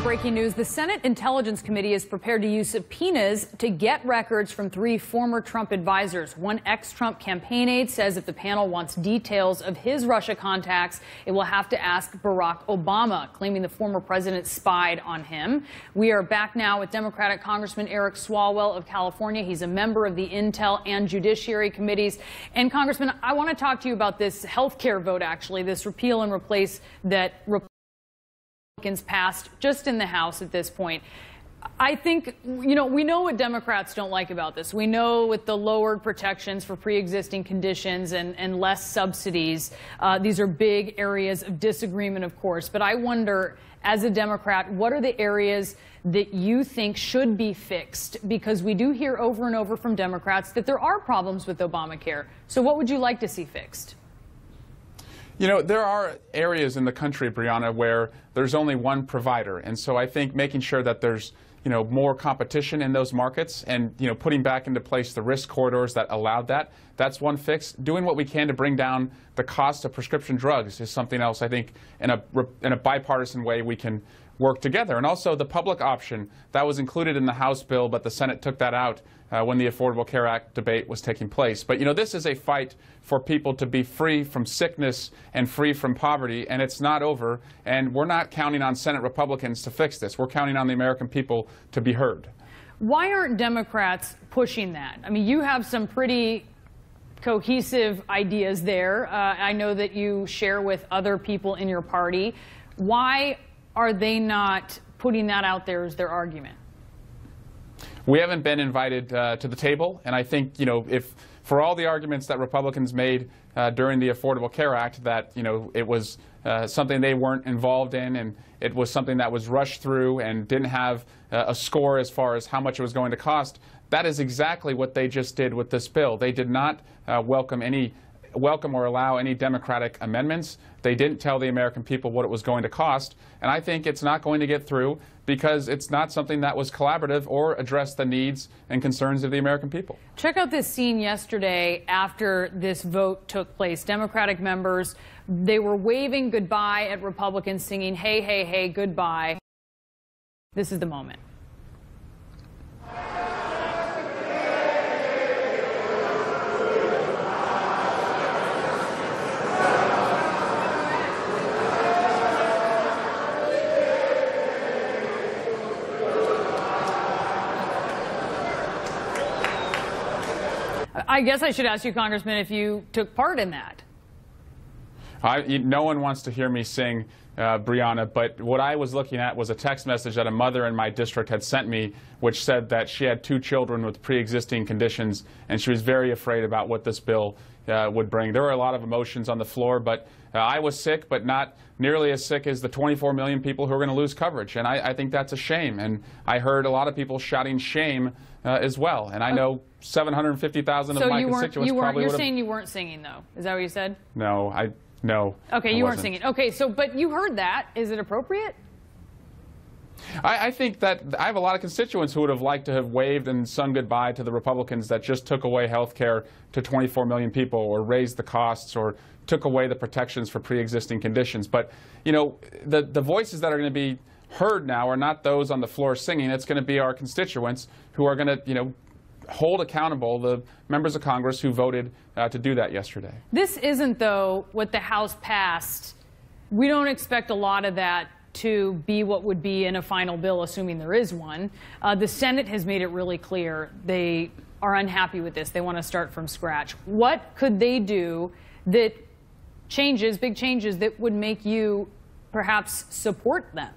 breaking news. The Senate Intelligence Committee is prepared to use subpoenas to get records from 3 former Trump advisors. One ex-Trump campaign aide says if the panel wants details of his Russia contacts, it will have to ask Barack Obama, claiming the former president spied on him. We are back now with Democratic Congressman Eric Swalwell of California. He's a member of the Intel and Judiciary Committees. And Congressman, I want to talk to you about this health care vote, actually, this repeal and replace that Republicans passed just in the House at this point. I think, we know what Democrats don't like about this. We know with the lowered protections for pre-existing conditions and less subsidies, these are big areas of disagreement, of course. But I wonder, as a Democrat, what are the areas that you think should be fixed? Because we do hear over and over from Democrats that there are problems with Obamacare. So what would you like to see fixed? There are areas in the country, Brianna, where there's only one provider. And so I think making sure that there's, more competition in those markets and, putting back into place the risk corridors that allowed that, that's one fix. Doing what we can to bring down the cost of prescription drugs is something else I think in a bipartisan way we can work together. And also the public option that was included in the House bill, but the Senate took that out when the Affordable Care Act debate was taking place. But this is a fight for people to be free from sickness and free from poverty, and it's not over. And we're not counting on Senate Republicans to fix this. We're counting on the American people to be heard. Why aren't Democrats pushing that? I mean, you have some pretty cohesive ideas there. I know that you share with other people in your party. Why are they not putting that out there as their argument? We haven't been invited to the table, and I think, if for all the arguments that Republicans made during the Affordable Care Act that, it was something they weren't involved in and it was something that was rushed through and didn't have a score as far as how much it was going to cost, that is exactly what they just did with this bill. They did not welcome or allow any Democratic amendments. They didn't tell the American people what it was going to cost. And I think it's not going to get through because it's not something that was collaborative or addressed the needs and concerns of the American people. Check out this scene yesterday after this vote took place. Democratic members, they were waving goodbye at Republicans, singing, "Hey, hey, hey, goodbye." This is the moment. I guess I should ask you, Congressman, if you took part in that. No one wants to hear me sing, Brianna, but what I was looking at was a text message that a mother in my district had sent me, which said that she had 2 children with pre-existing conditions, and she was very afraid about what this bill would bring. There were a lot of emotions on the floor, but I was sick, but not nearly as sick as the 24 million people who are going to lose coverage, and I think that's a shame. And I heard a lot of people shouting shame as well, and I know 750,000 of my constituents probably would have. You're saying you weren't singing, though. Is that what you said? No. Okay, you weren't singing. Okay, but you heard that. Is it appropriate? I think that I have a lot of constituents who would have liked to have waved and sung goodbye to the Republicans that just took away health care to 24 million people or raised the costs or took away the protections for pre-existing conditions. But, the voices that are going to be heard now are not those on the floor singing. It's going to be our constituents who are going to, hold accountable the members of Congress who voted to do that yesterday. This isn't, though, what the House passed. We don't expect a lot of that to be what would be in a final bill, assuming there is one. The Senate has made it really clear they are unhappy with this. They want to start from scratch. What could they do that changes, big changes, that would make you perhaps support them?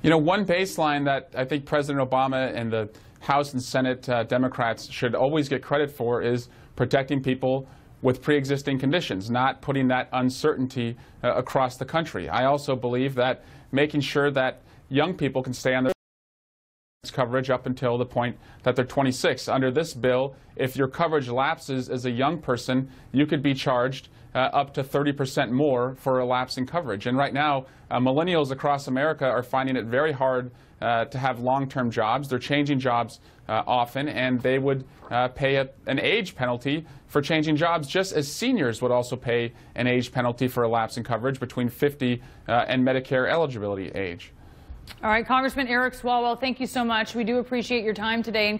One baseline that I think President Obama and the House and Senate Democrats should always get credit for is protecting people with pre-existing conditions, not putting that uncertainty across the country. I also believe that making sure that young people can stay on their coverage up until the point that they're 26. Under this bill, if your coverage lapses as a young person, you could be charged up to 30% more for a lapse in coverage. And right now, millennials across America are finding it very hard to have long-term jobs. They're changing jobs often, and they would pay an age penalty for changing jobs, just as seniors would also pay an age penalty for a lapse in coverage between 50 and Medicare eligibility age. All right, Congressman Eric Swalwell, thank you so much. We do appreciate your time today.